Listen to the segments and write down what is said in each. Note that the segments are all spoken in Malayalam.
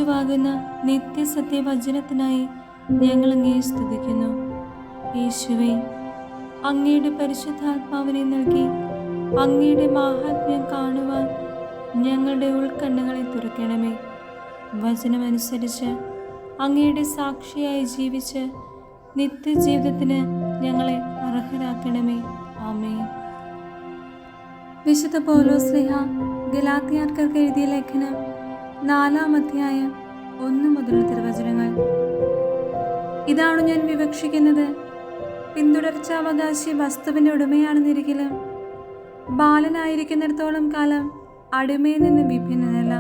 യേശുവാകുന്ന നിത്യസത്യവചനത്തിനായി ഞങ്ങൾ അങ്ങയെ സ്തുതിക്കുന്നു. യേശുവേ, അങ്ങയുടെ പരിശുദ്ധാത്മാവിനെ നൽകി അങ്ങയുടെ മാഹാത്മ്യം കാണുവാൻ ഞങ്ങളുടെ ഉൾക്കണ്ണുകളെ തുറക്കണമേ. വചനമനുസരിച്ച് അങ്ങയുടെ സാക്ഷിയായി ജീവിച്ച് നിത്യജീവിതത്തിന് ഞങ്ങളെ അർഹരാക്കണമേ. ആമേൻ. വിശുദ്ധ പൗലോസ്ലീഹ ഗലാത്യർക്കാർക്ക് എഴുതിയ ലേഖനം 4-ാം അധ്യായം 1 മുതലുള്ള തിരുവചനങ്ങൾ. ഇതാണ് ഞാൻ വിവക്ഷിക്കുന്നത്: പിന്തുടർച്ചാവകാശി വസ്തുവിൻ്റെ ഉടമയാണെന്നിരിക്കലും ബാലനായിരിക്കുന്നിടത്തോളം കാലം അടിമയിൽ നിന്ന് വിഭിന്നനല്ല.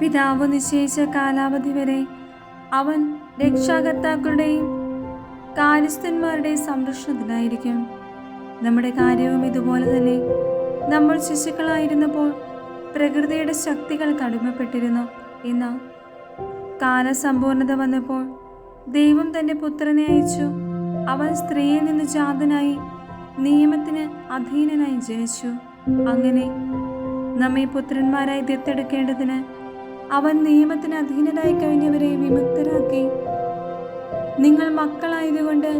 പിതാവ് നിശ്ചയിച്ച കാലാവധി വരെ അവൻ രക്ഷാകർത്താക്കളുടെയും കാര്യസ്ഥന്മാരുടെയും സംരക്ഷണത്തിലായിരിക്കും. നമ്മുടെ കാര്യവും ഇതുപോലെ തന്നെ. നമ്മൾ ശിശുക്കളായിരുന്നപ്പോൾ പ്രകൃതിയുടെ ശക്തികൾക്ക് അടിമപ്പെട്ടിരുന്നു. എന്നാൽ കാലസമ്പൂർണത വന്നപ്പോൾ ദൈവം തൻ്റെ പുത്രനെ അയച്ചു. അവൻ സ്ത്രീയിൽ നിന്ന് ജാതനായി നിയമത്തിന് അധീനനായി ജനിച്ചു. അങ്ങനെ നമ്മെ പുത്രന്മാരായി ദത്തെടുക്കേണ്ടതിന് അവൻ നിയമത്തിന് അധീനരായി കഴിഞ്ഞവരെ വിമുക്തരാക്കി. നിങ്ങൾ മക്കളായതുകൊണ്ട്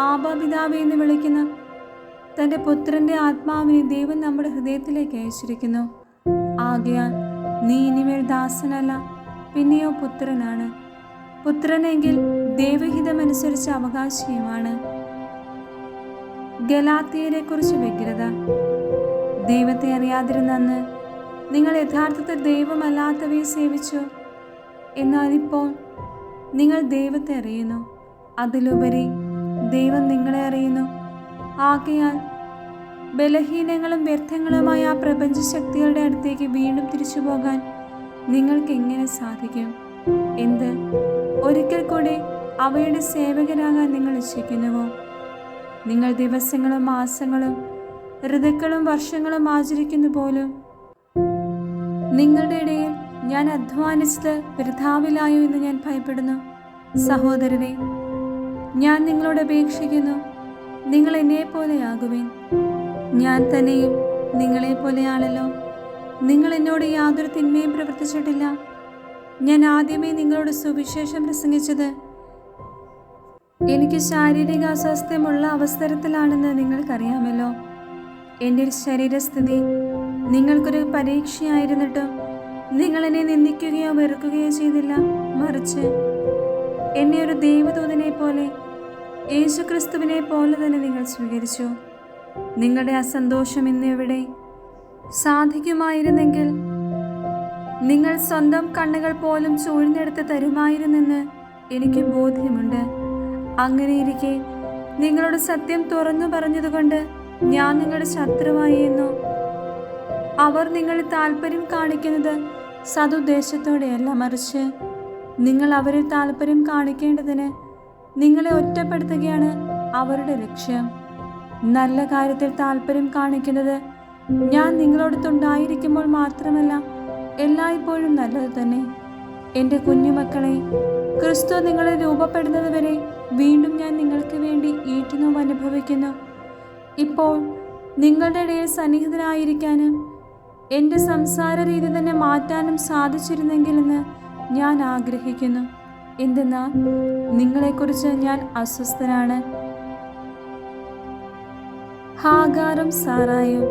ആബാ പിതാവേ എന്ന് വിളിക്കുന്ന തൻ്റെ പുത്രൻ്റെ ആത്മാവിനെ ദൈവം നമ്മുടെ ഹൃദയത്തിലേക്ക് അയച്ചിരിക്കുന്നു. ആകയാൽ നീ ഇനിമേൽ ദാസനല്ല, പിന്നെയോ പുത്രനാണ്. പുത്രനെങ്കിൽ ദൈവഹിതമനുസരിച്ച് അവകാശിയുമാണ്. ഗലാത്യരെ കുറിച്ച് വ്യഗ്രത. ദൈവത്തെ അറിയാതിരുന്ന അന്ന് നിങ്ങൾ യഥാർത്ഥത്തിൽ ദൈവമല്ലാത്തവയെ സേവിച്ചു. എന്നാൽ ഇപ്പോൾ നിങ്ങൾ ദൈവത്തെ അറിയുന്നു. അതിലുപരി ദൈവം നിങ്ങളെ അറിയുന്നു. ആകയാൽ ബലഹീനങ്ങളും വ്യർത്ഥങ്ങളുമായ ആ പ്രപഞ്ച ശക്തികളുടെ അടുത്തേക്ക് വീണ്ടും തിരിച്ചു പോകാൻ നിങ്ങൾക്ക് എങ്ങനെ സാധിക്കും? എന്ത്, ഒരിക്കൽ കൂടി അവയുടെ സേവകരാകാൻ നിങ്ങൾ ഇച്ഛിക്കുന്നുവോ? നിങ്ങൾ ദിവസങ്ങളും മാസങ്ങളും ഋതുക്കളും വർഷങ്ങളും ആചരിക്കുന്നു പോലും. നിങ്ങളുടെ ഇടയിൽ ഞാൻ അധ്വാനിച്ചത് വൃഥാവിലായോ എന്ന് ഞാൻ ഭയപ്പെടുന്നു. സഹോദരരെ, ഞാൻ നിങ്ങളോട് അപേക്ഷിക്കുന്നു, നിങ്ങൾ എന്നെപ്പോലെയാകുവിൻ. ഞാൻ തന്നെയും നിങ്ങളെപ്പോലെയാണല്ലോ. നിങ്ങൾ എന്നോട് യാതൊരു തിന്മയും പ്രവർത്തിച്ചിട്ടില്ല. ഞാൻ ആദ്യമേ നിങ്ങളോട് സുവിശേഷം പ്രസംഗിച്ചത് എനിക്ക് ശാരീരിക അസ്വാസ്ഥ്യമുള്ള അവസരത്തിലാണെന്ന് നിങ്ങൾക്കറിയാമല്ലോ. എൻ്റെ ശരീരസ്ഥിതി നിങ്ങൾക്കൊരു പരീക്ഷയായിരുന്നിട്ടും നിങ്ങൾ എന്നെ നിന്ദിക്കുകയോ വെറുക്കുകയോ ചെയ്തില്ല. മറിച്ച് എന്നെ ഒരു ദൈവദൂതനെ പോലെ, യേശുക്രിസ്തുവിനെ പോലെ തന്നെ നിങ്ങൾ സ്വീകരിച്ചു. നിങ്ങളുടെ അസന്തോഷം ഇന്നിവിടെ സാധിക്കുമായിരുന്നെങ്കിൽ നിങ്ങൾ സ്വന്തം കണ്ണുകൾ പോലും ചൂഴ്ന്നെടുത്ത് തരുമായിരുന്നെന്ന് എനിക്ക് ബോധ്യമുണ്ട്. അങ്ങനെയിരിക്കെ നിങ്ങളോട് സത്യം തുറന്നു പറഞ്ഞതുകൊണ്ട് ഞാൻ നിങ്ങളുടെ ശത്രുവായി എന്നോ? അവർ നിങ്ങളിൽ താല്പര്യം കാണിക്കുന്നത് സതുദ്ദേശത്തോടെയല്ല, മറിച്ച് നിങ്ങൾ അവരിൽ താല്പര്യം കാണിക്കേണ്ടതിന് നിങ്ങളെ ഒറ്റപ്പെടുത്തുകയാണ് അവരുടെ ലക്ഷ്യം. നല്ല കാര്യത്തിൽ താല്പര്യം കാണിക്കുന്നത് ഞാൻ നിങ്ങളോടൊത്തുണ്ടായിരിക്കുമ്പോൾ മാത്രമല്ല, എല്ലായ്പ്പോഴും നല്ലത് തന്നെ. എൻ്റെ കുഞ്ഞുമക്കളെ, ക്രിസ്തു നിങ്ങളെ രൂപപ്പെടുന്നത് വരെ വീണ്ടും ഞാൻ നിങ്ങൾക്ക് വേണ്ടി ഈറ്റുനോവ് അനുഭവിക്കുന്നു. ഇപ്പോൾ നിങ്ങളുടെ ഇടയിൽ സന്നിഹിതനായിരിക്കാനും എൻ്റെ സംസാര രീതി തന്നെ മാറ്റാനും സാധിച്ചിരുന്നെങ്കിലെന്ന് ഞാൻ ആഗ്രഹിക്കുന്നു. എന്തെന്നാൽ നിങ്ങളെക്കുറിച്ച് ഞാൻ അസ്വസ്ഥനാണ്. ഹാഗാറും സാറായും.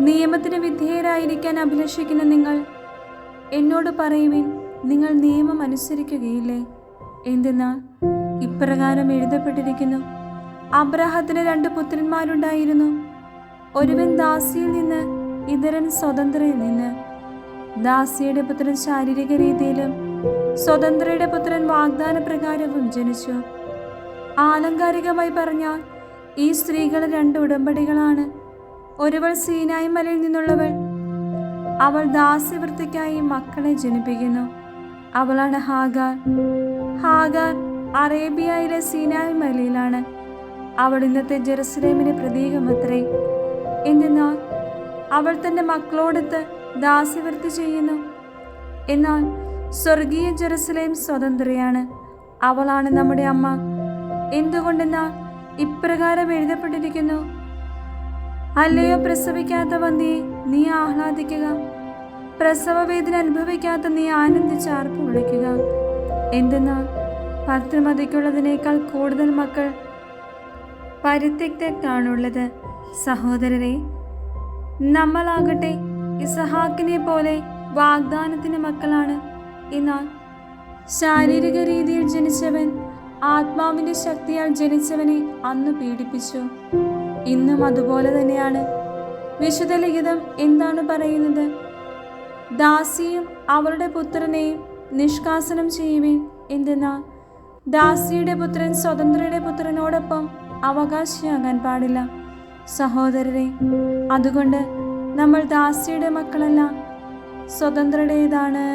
നിയമത്തിന് വിധേയരായിരിക്കാൻ അഭിലഷിക്കുന്ന നിങ്ങൾ എന്നോട് പറയുവിൻ, നിങ്ങൾ നിയമം അനുസരിക്കുകയില്ലേ? എന്തെന്നാൽ ഇപ്രകാരം എഴുതപ്പെട്ടിരിക്കുന്നു: അബ്രാഹത്തിന് 2 പുത്രന്മാരുണ്ടായിരുന്നു. ഒരുവൻ ദാസിയിൽ നിന്ന്, ഇതരൻ സ്വതന്ത്രയിൽ നിന്ന്. ദാസിയുടെ പുത്രൻ ശാരീരിക രീതിയിലും സ്വതന്ത്രയുടെ പുത്രൻ വാഗ്ദാന പ്രകാരവും ജനിച്ചു. ആലങ്കാരികമായി പറഞ്ഞാൽ ഈ സ്ത്രീകൾ 2 ഉടമ്പടികളാണ്. ഒരുവൾ സീനായി മലയിൽ നിന്നുള്ളവൾ. അവൾ ദാസ്യവൃത്തിക്കായി മക്കളെ ജനിപ്പിക്കുന്നു. അവളാണ് ഹാഗാർ. ഹാഗാർ അറേബ്യയിലെ സീനായി മലയിലാണ്. അവൾ ഇന്നത്തെ ജെറുസലേമിന് പ്രതീകമത്രേ. എന്തെന്നാൽ അവൾ തൻ്റെ മക്കളോടൊത്ത് ദാസ്യവൃത്തി ചെയ്യുന്നു. എന്നാൽ സ്വർഗീയ ജെറുസലേം സ്വതന്ത്രയാണ്. അവളാണ് നമ്മുടെ അമ്മ. എന്തുകൊണ്ടെന്നാൽ ഇപ്രകാരം എഴുതപ്പെട്ടിരിക്കുന്നു: അല്ലയോ പ്രസവിക്കാത്ത വന്ധ്യേ, നീ ആഹ്ലാദിക്കുക, പ്രസവവേദന അനുഭവിക്കാത്ത നീ ആനന്ദിച്ച് ആർപ്പ് വിളിക്കുക. എന്തെന്നാൽ ഭർത്തൃമതിക്കുള്ളതിനേക്കാൾ കൂടുതൽ മക്കൾ പരിത്യക്തർക്കാണുള്ളത്. സഹോദരരെ, നമ്മളാകട്ടെ ഇസഹാക്കിനെ പോലെ വാഗ്ദാനത്തിന് മക്കളാണ്. എന്നാൽ ശാരീരിക രീതിയിൽ ജനിച്ചവൻ ആത്മാവിന്റെ ശക്തിയാൽ ജനിച്ചവനെ അന്ന് പീഡിപ്പിച്ചു. ഇന്നും അതുപോലെ തന്നെയാണ്. വിശുദ്ധ ലിഖിതം എന്താണ് പറയുന്നത്? ദാസിയും അവളുടെ പുത്രനെയും നിഷ്കാസനം ചെയ്യുവിൻ. എന്തെന്നാൽ ദാസിയുടെ പുത്രൻ സ്വതന്ത്രയുടെ പുത്രനോടൊപ്പം അവകാശിയാകാൻ പാടില്ല. സഹോദരരെ, അതുകൊണ്ട് നമ്മൾ ദാസിയുടെ മക്കളല്ല, സ്വതന്ത്രയുടേതാണ്.